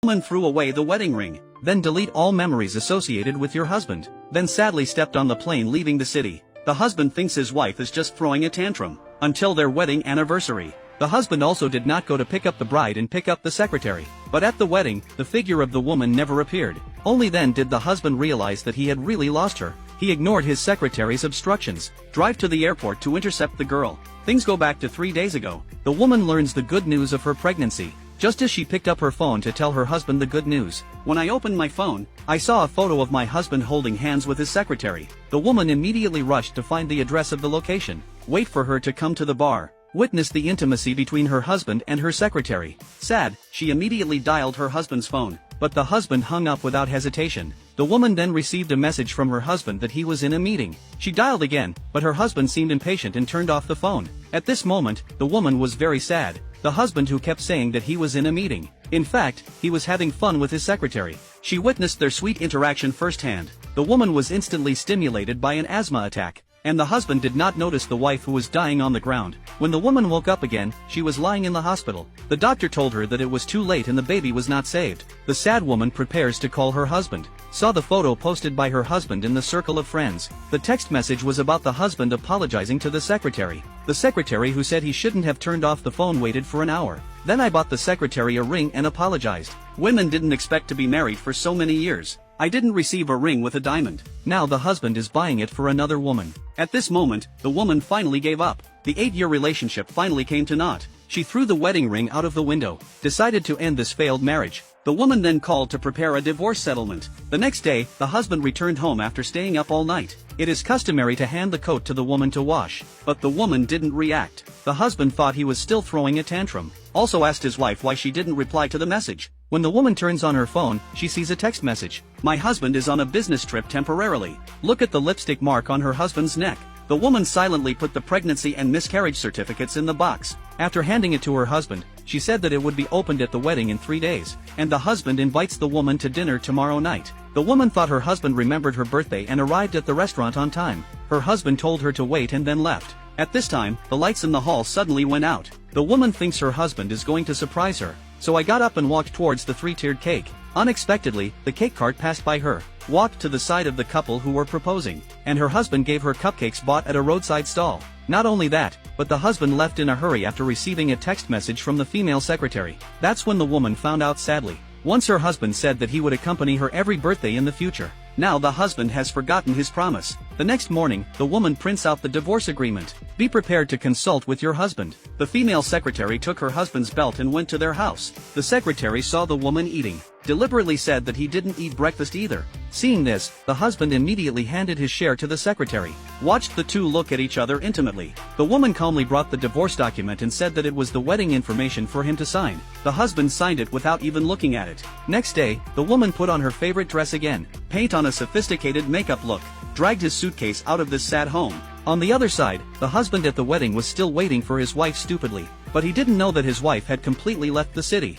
Woman threw away the wedding ring, then delete all memories associated with your husband, then sadly stepped on the plane leaving the city. The husband thinks his wife is just throwing a tantrum, until their wedding anniversary. The husband also did not go to pick up the bride and pick up the secretary, but at the wedding, the figure of the woman never appeared. Only then did the husband realize that he had really lost her. He ignored his secretary's obstructions, drive to the airport to intercept the girl. Things go back to 3 days ago. The woman learns the good news of her pregnancy, just as she picked up her phone to tell her husband the good news. When I opened my phone, I saw a photo of my husband holding hands with his secretary. The woman immediately rushed to find the address of the location, wait for her to come to the bar, witness the intimacy between her husband and her secretary. Sad, she immediately dialed her husband's phone, but the husband hung up without hesitation. The woman then received a message from her husband that he was in a meeting. She dialed again, but her husband seemed impatient and turned off the phone. At this moment, the woman was very sad. The husband who kept saying that he was in a meeting. In fact, he was having fun with his secretary. She witnessed their sweet interaction firsthand. The woman was instantly stimulated by an asthma attack, and the husband did not notice the wife who was dying on the ground. When the woman woke up again, she was lying in the hospital. The doctor told her that it was too late and the baby was not saved. The sad woman prepares to call her husband. Saw the photo posted by her husband in the circle of friends. The text message was about the husband apologizing to the secretary. The secretary who said he shouldn't have turned off the phone waited for an hour. Then I bought the secretary a ring and apologized. Women didn't expect to be married for so many years. I didn't receive a ring with a diamond. Now the husband is buying it for another woman. At this moment, the woman finally gave up. The 8-year relationship finally came to naught. She threw the wedding ring out of the window, decided to end this failed marriage. The woman then called to prepare a divorce settlement. The next day, the husband returned home after staying up all night. It is customary to hand the coat to the woman to wash, but the woman didn't react. The husband thought he was still throwing a tantrum. Also asked his wife why she didn't reply to the message. When the woman turns on her phone, she sees a text message. My husband is on a business trip temporarily. Look at the lipstick mark on her husband's neck. The woman silently put the pregnancy and miscarriage certificates in the box. After handing it to her husband, she said that it would be opened at the wedding in 3 days, and the husband invites the woman to dinner tomorrow night. The woman thought her husband remembered her birthday and arrived at the restaurant on time. Her husband told her to wait and then left. At this time, the lights in the hall suddenly went out. The woman thinks her husband is going to surprise her, so I got up and walked towards the 3-tiered cake. Unexpectedly, the cake cart passed by her, walked to the side of the couple who were proposing, and her husband gave her cupcakes bought at a roadside stall. Not only that, but the husband left in a hurry after receiving a text message from the female secretary. That's when the woman found out sadly. Once her husband said that he would accompany her every birthday in the future. Now the husband has forgotten his promise. The next morning, the woman prints out the divorce agreement. Be prepared to consult with your husband. The female secretary took her husband's belt and went to their house. The secretary saw the woman eating, deliberately said that he didn't eat breakfast either. Seeing this, the husband immediately handed his share to the secretary. Watched the two look at each other intimately. The woman calmly brought the divorce document and said that it was the wedding information for him to sign. The husband signed it without even looking at it. Next day, the woman put on her favorite dress again, paint on a sophisticated makeup look, dragged his suitcase out of this sad home. On the other side, the husband at the wedding was still waiting for his wife stupidly, but he didn't know that his wife had completely left the city.